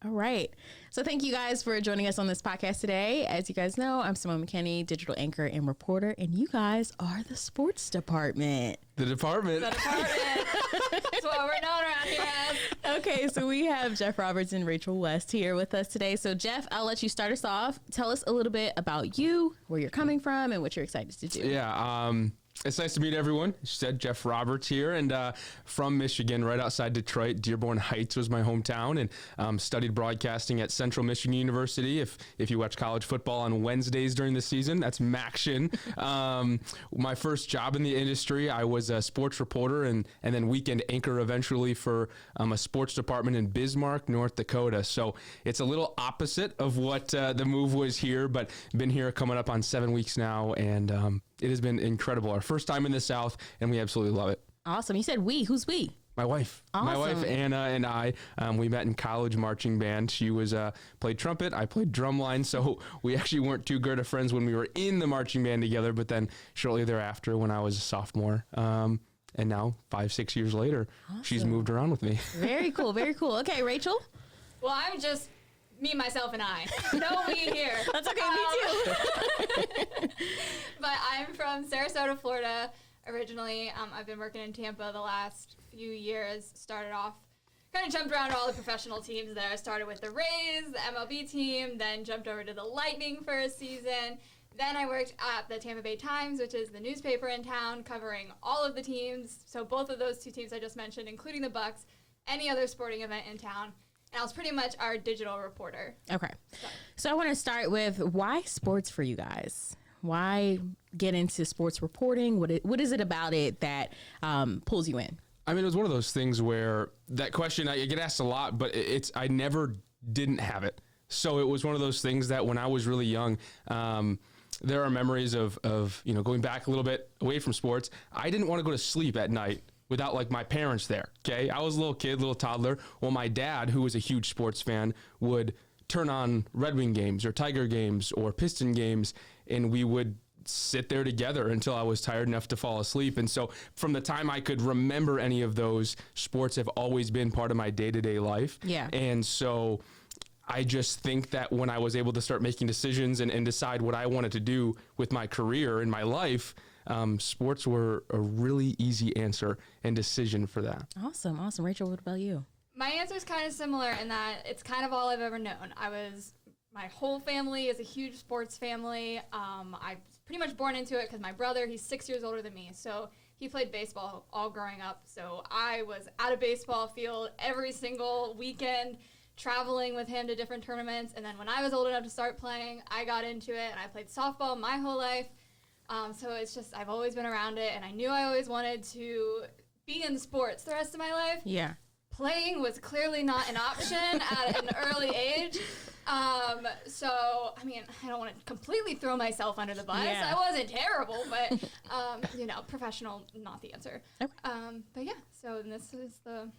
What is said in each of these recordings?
All right. So thank you guys for joining us on this podcast today. As you guys know, I'm Simone McKinney, digital anchor and reporter, and you guys are the sports department. The department. That's what we're known around here as. Okay, so we have Jeff Roberts and Rachel West here with us today. So Jeff, I'll let you start us off. Tell us a little bit about you, where you're coming from, and what you're excited to do. Yeah, it's nice to meet everyone. She said Jeff Roberts here, and from Michigan, right outside Detroit. Dearborn Heights was my hometown, and studied broadcasting at Central Michigan University. If you watch college football on Wednesdays during the season, that's MACtion. My first job in the industry, I was a sports reporter and then weekend anchor eventually for a sports department in Bismarck, North Dakota. So it's a little opposite of what the move was here, but been here coming up on 7 weeks now, and it has been incredible. Our first time in the South, and we absolutely love it. Awesome. You said we. Who's we? My wife. Awesome. My wife, Anna, and I, we met in college marching band. She played trumpet. I played drumline. So we actually weren't too good of friends when we were in the marching band together. But then shortly thereafter, when I was a sophomore, and now 5-6 years later, awesome. She's moved around with me. Very cool. Very cool. Okay, Rachel? Well, I'm just me, myself, and I. No we here. That's okay. Me too. But I'm from Sarasota, Florida, originally. I've been working in Tampa the last few years. Started off, kind of jumped around all the professional teams there. I started with the Rays, the MLB team, then jumped over to the Lightning for a season. Then I worked at the Tampa Bay Times, which is the newspaper in town, covering all of the teams. So both of those two teams I just mentioned, including the Bucks, any other sporting event in town. And I was pretty much our digital reporter. Okay. So I want to start with, why sports for you guys? Why get into sports reporting? What is it about it that pulls you in? I mean, it was one of those things where that question, I get asked a lot, but I never didn't have it. So it was one of those things that when I was really young, there are memories of going back a little bit away from sports. I didn't want to go to sleep at night without like my parents there. Okay. I was a little kid, little toddler. Well, my dad, who was a huge sports fan, would turn on Red Wing games or Tiger games or Piston games, and we would sit there together until I was tired enough to fall asleep. And so from the time I could remember any of those, sports have always been part of my day-to-day life. Yeah. And so I just think that when I was able to start making decisions and decide what I wanted to do with my career and my life, sports were a really easy answer and decision for that. Awesome. Rachel, what about you? My answer is kind of similar in that it's kind of all I've ever known. My whole family is a huge sports family. I was pretty much born into it because my brother, he's 6 years older than me, so he played baseball all growing up. So I was at a baseball field every single weekend, traveling with him to different tournaments. And then when I was old enough to start playing, I got into it, and I played softball my whole life. So it's just, I've always been around it, and I knew I always wanted to be in sports the rest of my life. Yeah. Playing was clearly not an option at an early age. So, I mean, I don't want to completely throw myself under the bus. Yeah. I wasn't terrible, but, professional, not the answer. Okay. But yeah, so this is the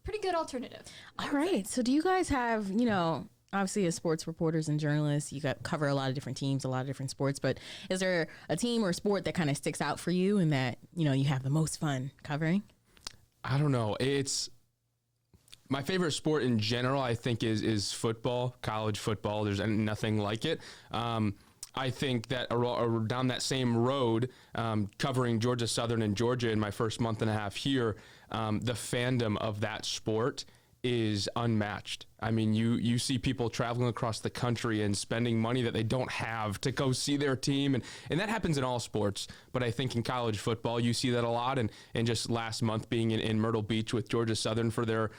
pretty good alternative. All right. So do you guys have, obviously as sports reporters and journalists, you cover a lot of different teams, a lot of different sports, but is there a team or sport that kind of sticks out for you and that, you have the most fun covering? I don't know. My favorite sport in general, I think, is football, college football. There's nothing like it. I think that down that same road, covering Georgia Southern and Georgia in my first month and a half here, the fandom of that sport is unmatched. I mean, you see people traveling across the country and spending money that they don't have to go see their team. And that happens in all sports. But I think in college football, you see that a lot. And just last month being in Myrtle Beach with Georgia Southern for their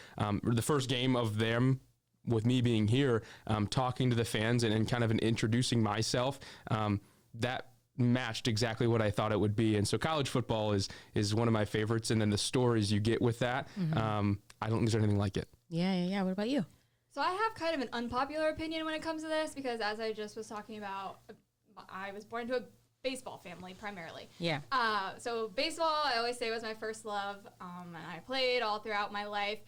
the first game of them, with me being here, talking to the fans and kind of introducing myself, that matched exactly what I thought it would be. And so college football is one of my favorites. And then the stories you get with that, I don't think there's anything like it. Yeah. What about you? So I have kind of an unpopular opinion when it comes to this because, as I just was talking about, I was born into a baseball family primarily. Yeah. So baseball, I always say, was my first love, and I played all throughout my life.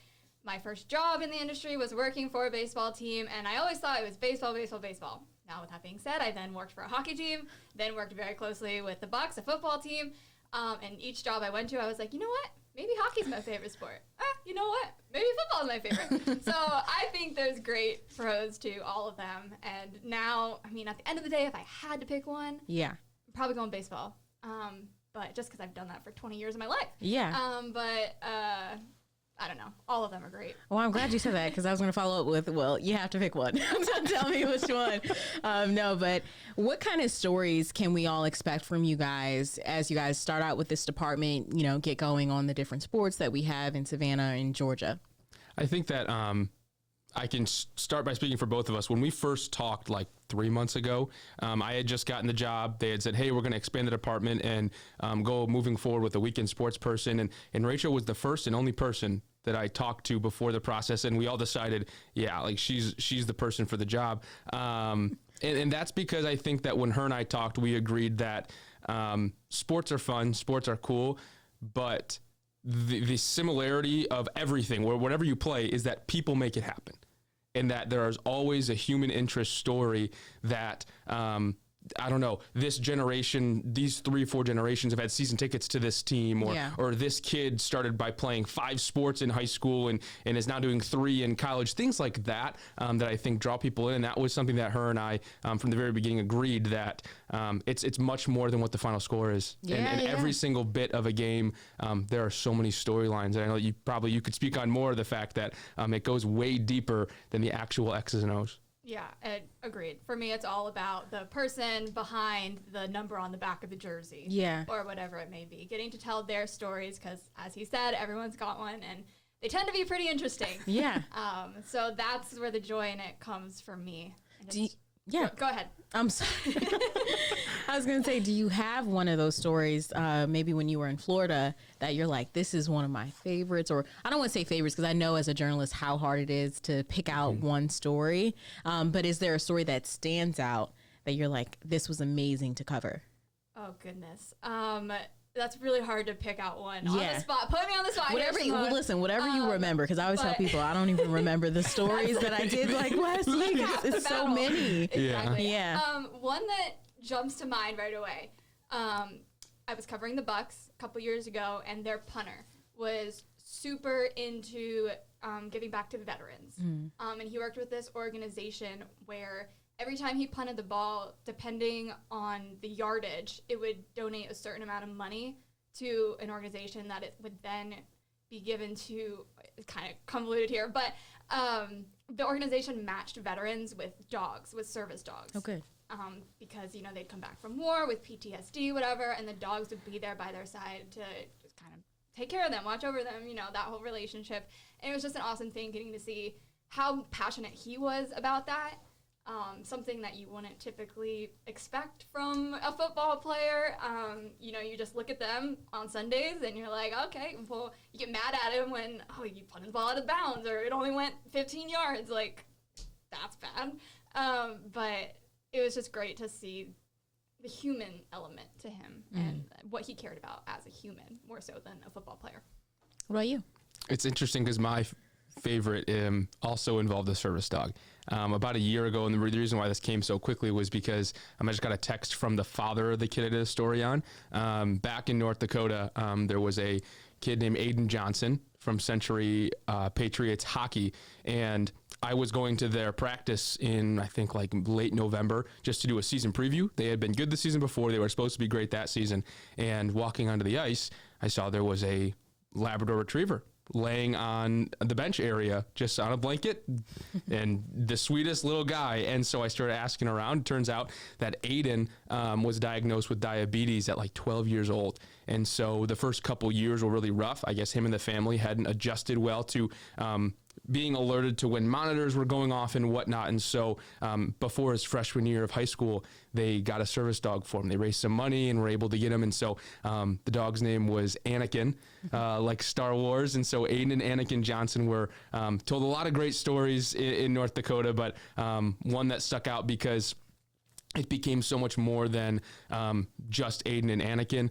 My first job in the industry was working for a baseball team, and I always thought it was baseball, baseball, baseball. Now, with that being said, I then worked for a hockey team, then worked very closely with the Bucks, a football team, and each job I went to, I was like, you know what? maybe hockey's my favorite sport. You know what? Maybe football's my favorite. So I think there's great pros to all of them. And now, I mean, at the end of the day, if I had to pick one, I'm probably going baseball. But just because I've done that for 20 years of my life. I don't know. All of them are great. Well, I'm glad you said that because I was going to follow up with, well, you have to pick one. So tell me which one. No, but what kind of stories can we all expect from you guys as you guys start out with this department, you know, get going on the different sports that we have in Savannah and Georgia? I think that I can start by speaking for both of us. When we first talked like 3 months ago, I had just gotten the job. They had said, hey, we're going to expand the department and go moving forward with a weekend sports person. And Rachel was the first and only person that I talked to before the process. And we all decided, yeah, like she's the person for the job. And that's because I think that when her and I talked, we agreed that sports are fun, sports are cool, but the similarity of everything, whatever you play, is that people make it happen. And that there is always a human interest story that, I don't know, this generation, these 3 or 4 generations have had season tickets to this team, or this kid started by playing 5 sports in high school and is now doing 3 in college, things like that, that I think draw people in. And that was something that her and I, from the very beginning, agreed that it's much more than what the final score is. Every single bit of a game, there are so many storylines. And I know you could speak on more of the fact that it goes way deeper than the actual X's and O's. Yeah, agreed. For me, it's all about the person behind the number on the back of the jersey. Or whatever it may be. Getting to tell their stories because, as he said, everyone's got one, and they tend to be pretty interesting. So that's where the joy in it comes from me. Go ahead. I'm sorry. I was going to say, do you have one of those stories, maybe when you were in Florida, that you're like, this is one of my favorites? Or I don't want to say favorites because I know as a journalist how hard it is to pick out one story. But is there a story that stands out that you're like, this was amazing to cover? Oh, goodness. That's really hard to pick out one on the spot. Put me on the spot. Whatever you remember, because I always tell people I don't even remember the stories that I did like last week. It's so many. Exactly. One that jumps to mind right away. I was covering the Bucks a couple years ago, and their punter was super into giving back to the veterans. And he worked with this organization where every time he punted the ball, depending on the yardage, it would donate a certain amount of money to an organization that it would then be given to, it's kind of convoluted here, but the organization matched veterans with dogs, with service dogs. Okay. Because, they'd come back from war with PTSD, whatever, and the dogs would be there by their side to just kind of take care of them, watch over them, that whole relationship. And it was just an awesome thing getting to see how passionate he was about that. Something that you wouldn't typically expect from a football player. You just look at them on Sundays and you're like, okay, well, you get mad at him when, you punted the ball out of bounds or it only went 15 yards. Like, that's bad. But it was just great to see the human element to him and what he cared about as a human more so than a football player. What about you? It's interesting because my favorite also involved a service dog. About a year ago, and the reason why this came so quickly was because I just got a text from the father of the kid I did a story on. Back in North Dakota, there was a kid named Aiden Johnson from Century Patriots Hockey, and I was going to their practice in, I think, like late November just to do a season preview. They had been good the season before. They were supposed to be great that season. And walking onto the ice, I saw there was a Labrador Retriever laying on the bench area, just on a blanket, and the sweetest little guy. And so I started asking around. Turns out that Aiden was diagnosed with diabetes at like 12 years old. And so the first couple years were really rough. I guess him and the family hadn't adjusted well to being alerted to when monitors were going off and whatnot. And so before his freshman year of high school, they got a service dog for him. They raised some money and were able to get him. And so the dog's name was Anakin, like Star Wars. And so Aiden and Anakin Johnson were told a lot of great stories in North Dakota, but one that stuck out because it became so much more than just Aiden and Anakin.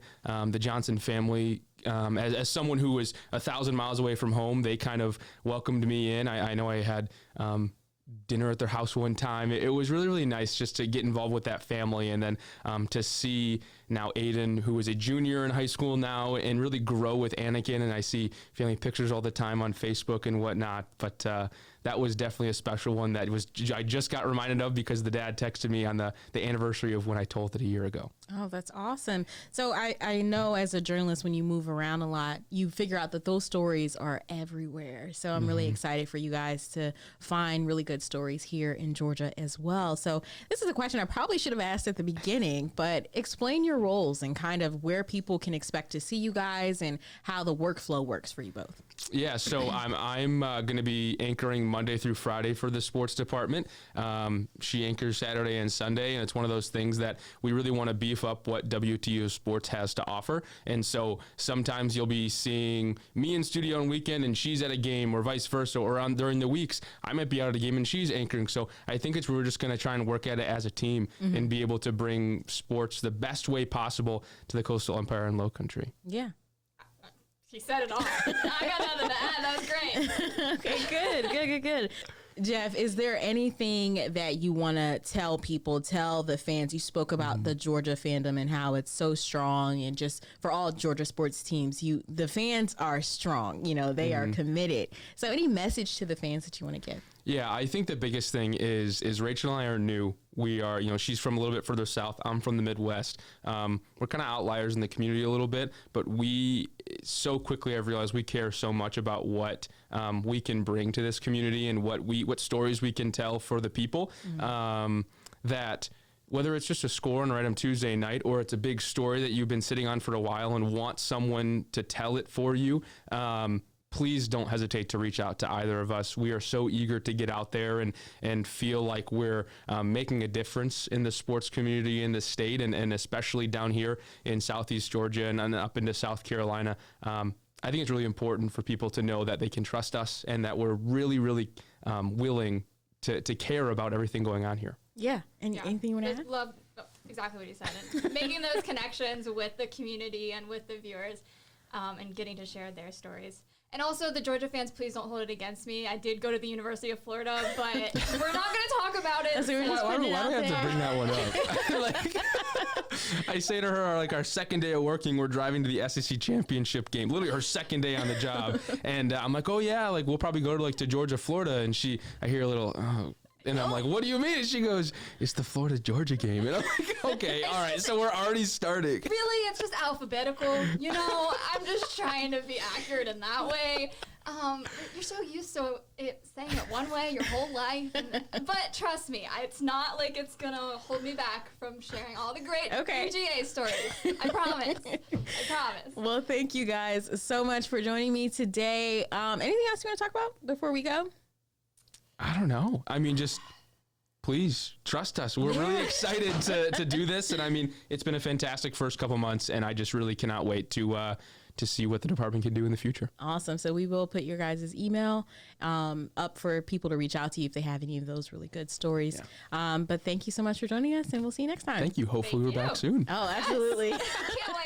The Johnson family, as someone who was 1,000 miles away from home, they kind of welcomed me in. I know I had dinner at their house one time. It was really, really nice just to get involved with that family and then to see now Aiden, who is a junior in high school now, and really grow with Anakin. And I see family pictures all the time on Facebook and whatnot. But that was definitely a special one that I just got reminded of because the dad texted me on the anniversary of when I told it a year ago. Oh, that's awesome. So I know as a journalist, when you move around a lot, you figure out that those stories are everywhere. So I'm really excited for you guys to find really good stories here in Georgia as well. So this is a question I probably should have asked at the beginning, but explain your roles and kind of where people can expect to see you guys and how the workflow works for you both. Yeah, so I'm going to be anchoring Monday through Friday for the sports department. She anchors Saturday and Sunday, and it's one of those things that we really want to beef up what WTO Sports has to offer. And so sometimes you'll be seeing me in studio on weekend and she's at a game, or vice versa, or during the weeks I might be out at a game and she's anchoring. So I think we're just going to try and work at it as a team and be able to bring sports the best way possible to the Coastal Empire and Low Country. Yeah. She said it all. I got nothing to add. That was great. Okay, good. Jeff, is there anything that you want to tell people, tell the fans? You spoke about the Georgia fandom and how it's so strong, and just for all Georgia sports teams, the fans are strong. You know, they are committed. So any message to the fans that you want to give? Yeah, I think the biggest thing is Rachel and I are new. We are, she's from a little bit further south. I'm from the Midwest. We're kind of outliers in the community a little bit, but we so quickly have realized we care so much about what we can bring to this community and what stories we can tell for the people, that whether it's just a score on Right On Tuesday night or it's a big story that you've been sitting on for a while and want someone to tell it for you, please don't hesitate to reach out to either of us. We are so eager to get out there and feel like we're making a difference in the sports community in the state, and especially down here in Southeast Georgia and up into South Carolina. I think it's really important for people to know that they can trust us and that we're really, really willing to care about everything going on here. Yeah. And anything you want to add? Love exactly what you said. And making those connections with the community and with the viewers, and getting to share their stories. And also, the Georgia fans, please don't hold it against me. I did go to the University of Florida, but we're not going to talk about it. So why do we have to bring that one up? I say to her, our second day of working, we're driving to the SEC championship game. Literally her second day on the job. And I'm like, oh, yeah, we'll probably go to Georgia, Florida. And I hear a little, oh. And I'm like, what do you mean? And she goes, it's the Florida-Georgia game. And I'm like, okay, all right. So we're already starting. Really? It's just alphabetical. I'm just trying to be accurate in that way. You're so used to saying it one way your whole life. But trust me, it's not like it's going to hold me back from sharing all the great UGA stories. I promise. Well, thank you guys so much for joining me today. Anything else you want to talk about before we go? I don't know. Just please trust us. We're really excited to do this. And it's been a fantastic first couple months, and I just really cannot wait to see what the department can do in the future. Awesome. So we will put your guys' email up for people to reach out to you if they have any of those really good stories. Yeah. But thank you so much for joining us, and we'll see you next time. Thank you. Hopefully we're back soon. Oh, absolutely. Can't wait.